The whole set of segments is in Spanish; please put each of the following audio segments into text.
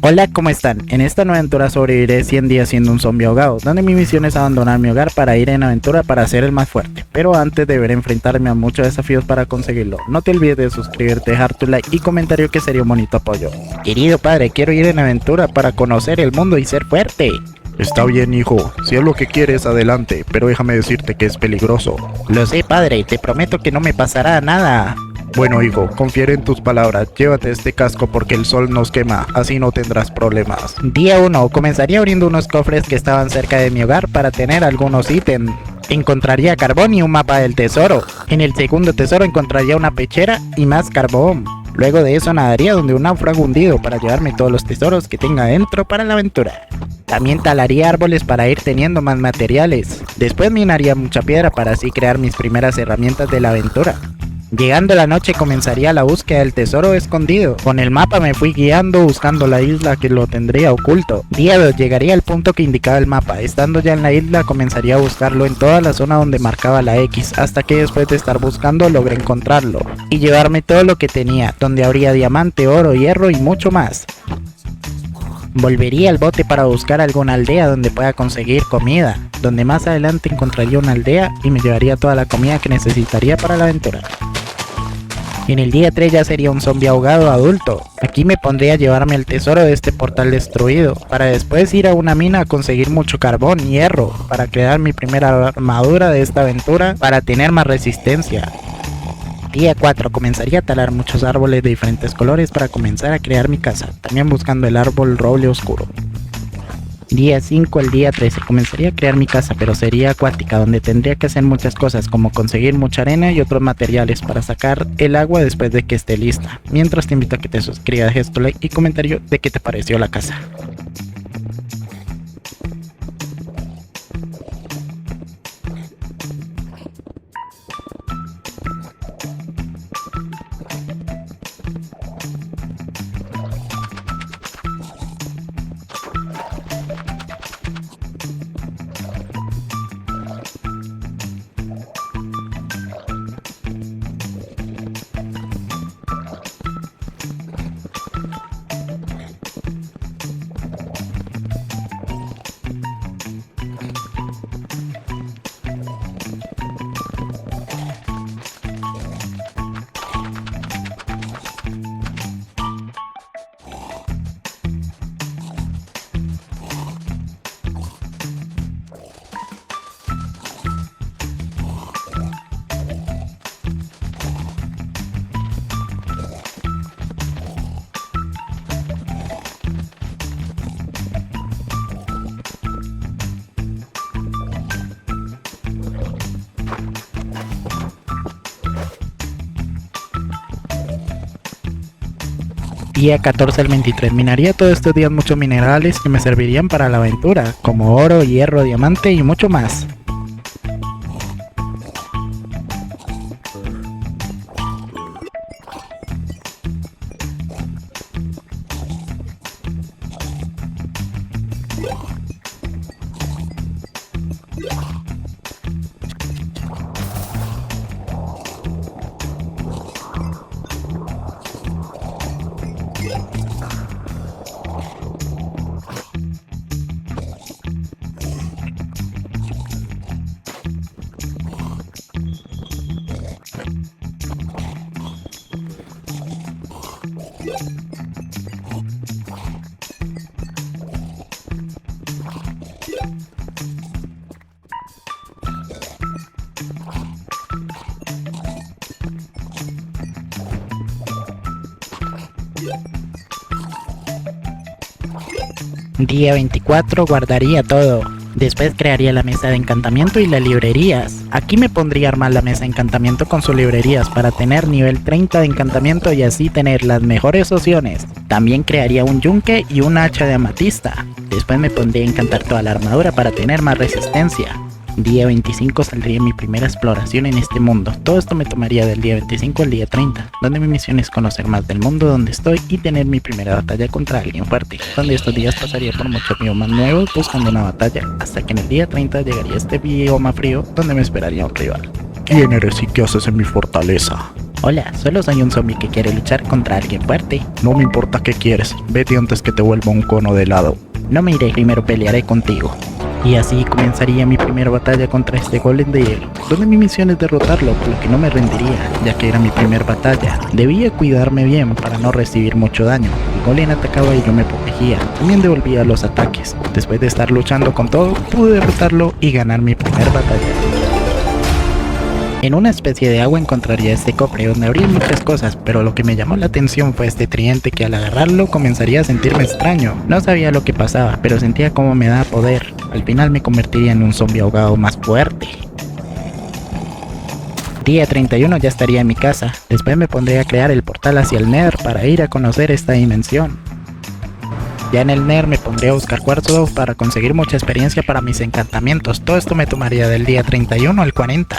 Hola, ¿cómo están? En esta nueva aventura sobreviviré 100 días siendo un zombie ahogado, donde mi misión es abandonar mi hogar para ir en aventura para ser el más fuerte, pero antes deberé enfrentarme a muchos desafíos para conseguirlo. No te olvides de suscribirte, dejar tu like y comentario que sería un bonito apoyo. Querido padre, quiero ir en aventura para conocer el mundo y ser fuerte. Está bien, hijo, si es lo que quieres, adelante, pero déjame decirte que es peligroso. Lo sé, padre, te prometo que no me pasará nada. Bueno, hijo, confiaré en tus palabras, llévate este casco porque el sol nos quema, así no tendrás problemas. Día 1, comenzaría abriendo unos cofres que estaban cerca de mi hogar para tener algunos ítems. Encontraría carbón y un mapa del tesoro. En el segundo tesoro encontraría una pechera y más carbón. Luego de eso nadaría donde un náufrago hundido para llevarme todos los tesoros que tenga dentro para la aventura. También talaría árboles para ir teniendo más materiales. Después minaría mucha piedra para así crear mis primeras herramientas de la aventura. Llegando la noche comenzaría la búsqueda del tesoro escondido. Con el mapa me fui guiando buscando la isla que lo tendría oculto. Día 2 llegaría al punto que indicaba el mapa. Estando ya en la isla comenzaría a buscarlo en toda la zona donde marcaba la X, hasta que después de estar buscando logré encontrarlo y llevarme todo lo que tenía, donde habría diamante, oro, hierro y mucho más. Volvería al bote para buscar alguna aldea donde pueda conseguir comida, donde más adelante encontraría una aldea y me llevaría toda la comida que necesitaría para la aventura. En el día 3 ya sería un zombie ahogado adulto. Aquí me pondría a llevarme el tesoro de este portal destruido, para después ir a una mina a conseguir mucho carbón y hierro, para crear mi primera armadura de esta aventura para tener más resistencia. Día 4 comenzaría a talar muchos árboles de diferentes colores para comenzar a crear mi casa, también buscando el árbol roble oscuro. Día 5 al día 13 comenzaría a crear mi casa, pero sería acuática, donde tendría que hacer muchas cosas como conseguir mucha arena y otros materiales para sacar el agua después de que esté lista. Mientras te invito a que te suscribas, dejes tu like y comentario de qué te pareció la casa. Día 14 al 23 minaría todos estos días muchos minerales que me servirían para la aventura, como oro, hierro, diamante y mucho más. Día 24 guardaría todo. Después crearía la mesa de encantamiento y las librerías. Aquí me pondría a armar la mesa de encantamiento con sus librerías para tener nivel 30 de encantamiento y así tener las mejores opciones. También crearía un yunque y un hacha de amatista. Después me pondría a encantar toda la armadura para tener más resistencia. Día 25 saldría mi primera exploración en este mundo. Todo esto me tomaría del día 25 al día 30, donde mi misión es conocer más del mundo donde estoy y tener mi primera batalla contra alguien fuerte, donde estos días pasaría por muchos biomas nuevos buscando una batalla, hasta que en el día 30 llegaría a este bioma frío donde me esperaría un rival. ¿Quién eres y qué haces en mi fortaleza? Hola, solo soy un zombie que quiere luchar contra alguien fuerte. No me importa qué quieres, vete antes que te vuelva un cono de helado. No me iré, primero pelearé contigo. Y así comenzaría mi primera batalla contra este golem de hielo, donde mi misión es derrotarlo, por lo que no me rendiría, ya que era mi primera batalla. Debía cuidarme bien para no recibir mucho daño. El golem atacaba y yo me protegía, también devolvía los ataques. Después de estar luchando con todo, pude derrotarlo y ganar mi primera batalla. En una especie de agua encontraría este cofre donde habría muchas cosas, pero lo que me llamó la atención fue este tridente que al agarrarlo comenzaría a sentirme extraño. No sabía lo que pasaba, pero sentía cómo me daba poder. Al final me convertiría en un zombie ahogado más fuerte. Día 31 ya estaría en mi casa, después me pondría a crear el portal hacia el Nether para ir a conocer esta dimensión. Ya en el Nether me pondría a buscar cuarzo para conseguir mucha experiencia para mis encantamientos. Todo esto me tomaría del día 31 al 40.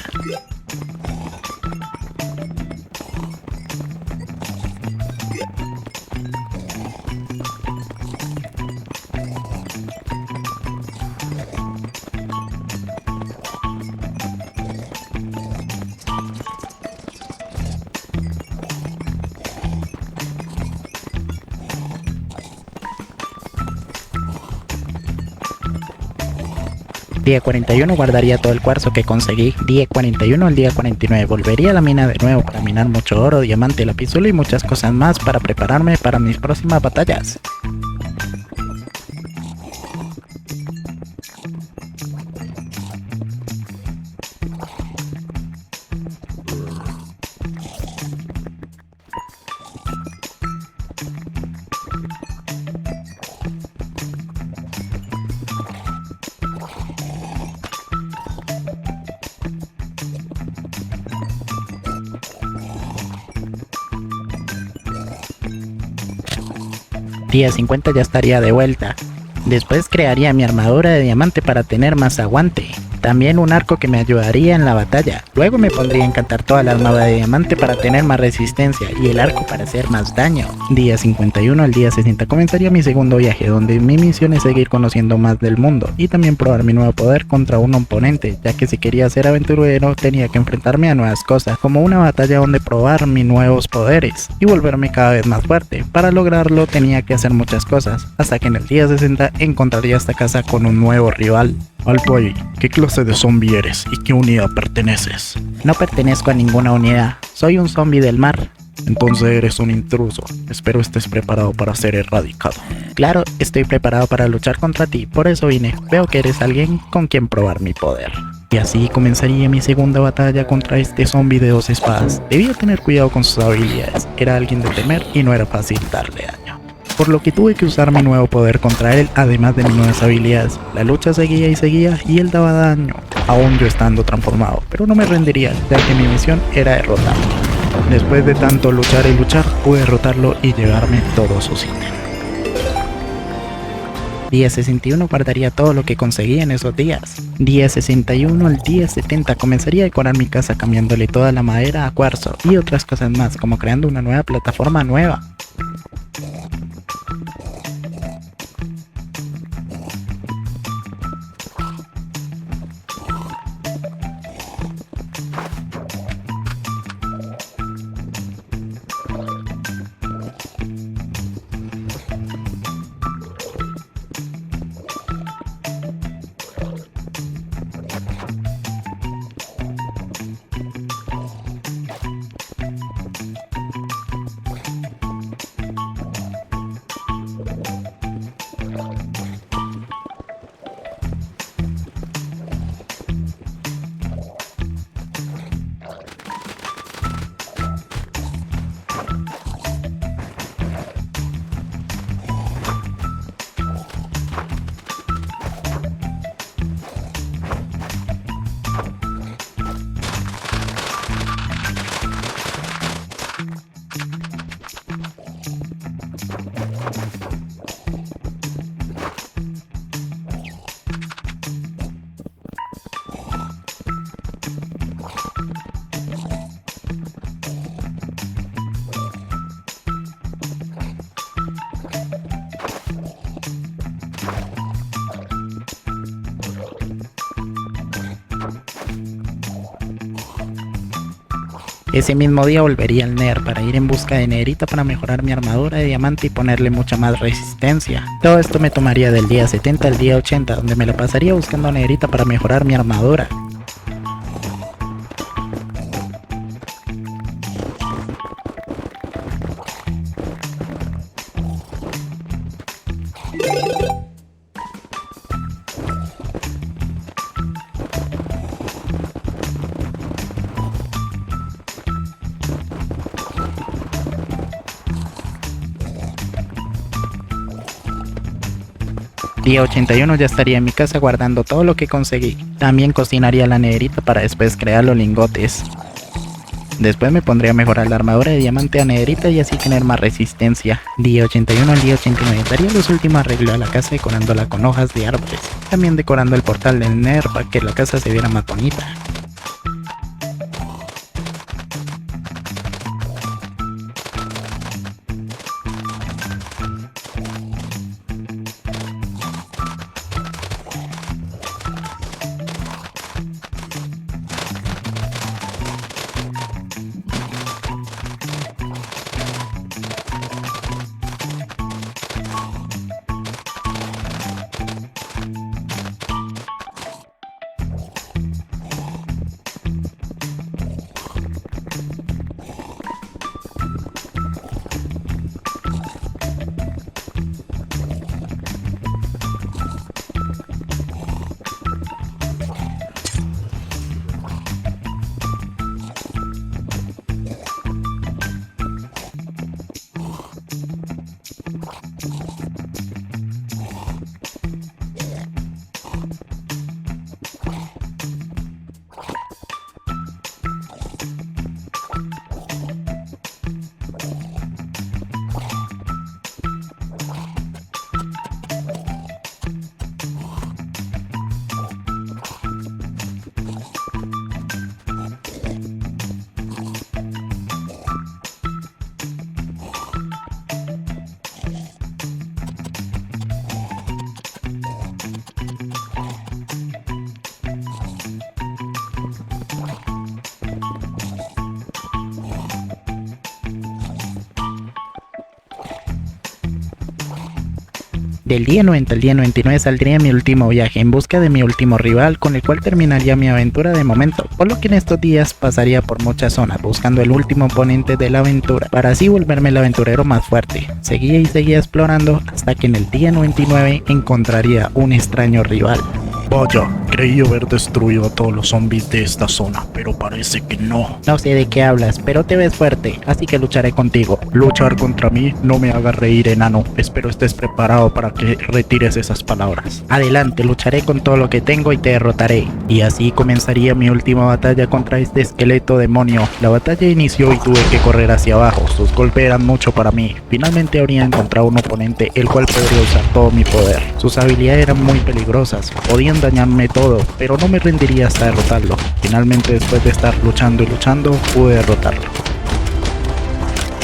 Día 41 guardaría todo el cuarzo que conseguí. Día 41 al día 49 volvería a la mina de nuevo para minar mucho oro, diamante, lapizuli y muchas cosas más para prepararme para mis próximas batallas. Día 50 ya estaría de vuelta. Después crearía mi armadura de diamante para tener más aguante. También un arco que me ayudaría en la batalla. Luego me pondría a encantar toda la armadura de diamante para tener más resistencia y el arco para hacer más daño. Día 51 al día 60 comenzaría mi segundo viaje, donde mi misión es seguir conociendo más del mundo y también probar mi nuevo poder contra un oponente, ya que si quería ser aventurero tenía que enfrentarme a nuevas cosas, como una batalla donde probar mis nuevos poderes y volverme cada vez más fuerte. Para lograrlo tenía que hacer muchas cosas, hasta que en el día 60 encontraría esta casa con un nuevo rival. Alto ahí, ¿qué clase de zombie eres y qué unidad perteneces? No pertenezco a ninguna unidad, soy un zombie del mar. Entonces eres un intruso, espero estés preparado para ser erradicado. Claro, estoy preparado para luchar contra ti, por eso vine, veo que eres alguien con quien probar mi poder. Y así comenzaría mi segunda batalla contra este zombie de 2 espadas. Debía tener cuidado con sus habilidades, era alguien de temer y no era fácil darle daño. Por lo que tuve que usar mi nuevo poder contra él, además de mis nuevas habilidades. La lucha seguía y seguía y él daba daño, aún yo estando transformado, pero no me rendiría, ya que mi misión era derrotarlo. Después de tanto luchar y luchar, pude derrotarlo y llevarme todos sus ítems. Día 61 guardaría todo lo que conseguí en esos días. Día 61 al día 70 comenzaría a decorar mi casa cambiándole toda la madera a cuarzo y otras cosas más, como creando una nueva plataforma nueva. Ese mismo día volvería al Nether para ir en busca de nederita para mejorar mi armadura de diamante y ponerle mucha más resistencia. Todo esto me tomaría del día 70 al día 80, donde me la pasaría buscando nederita para mejorar mi armadura. Día 81 ya estaría en mi casa guardando todo lo que conseguí. También cocinaría la nederita para después crear los lingotes. Después me pondría a mejorar la armadura de diamante a nederita y así tener más resistencia. Día 81 al día 89 daría los últimos arreglos a la casa decorándola con hojas de árboles. También decorando el portal del Nether para que la casa se viera más bonita. Del día 90 al día 99 saldría mi último viaje en busca de mi último rival, con el cual terminaría mi aventura de momento, por lo que en estos días pasaría por muchas zonas buscando el último oponente de la aventura, para así volverme el aventurero más fuerte. Seguía y seguía explorando hasta que en el día 99 encontraría un extraño rival. Vaya, creí haber destruido a todos los zombies de esta zona, pero parece que no. No sé de qué hablas, pero te ves fuerte, así que lucharé contigo. Luchar contra mí no me haga reír, enano. Espero estés preparado para que retires esas palabras. Adelante, lucharé con todo lo que tengo y te derrotaré. Y así comenzaría mi última batalla contra este esqueleto demonio. La batalla inició y tuve que correr hacia abajo. Sus golpes eran mucho para mí. Finalmente habría encontrado un oponente el cual podría usar todo mi poder. Sus habilidades eran muy peligrosas, podían dañarme todo, pero no me rendiría hasta derrotarlo. Finalmente, después de estar luchando y luchando, pude derrotarlo.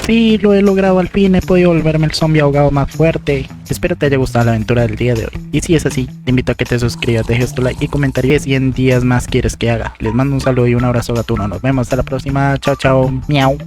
Sí, lo he logrado al fin, he podido volverme el zombie ahogado más fuerte. Espero te haya gustado la aventura del día de hoy. Y si es así, te invito a que te suscribas, dejes tu like y comentarías 100 días más quieres que haga. Les mando un saludo y un abrazo gatuno. Nos vemos hasta la próxima. Chao, chao. Miau.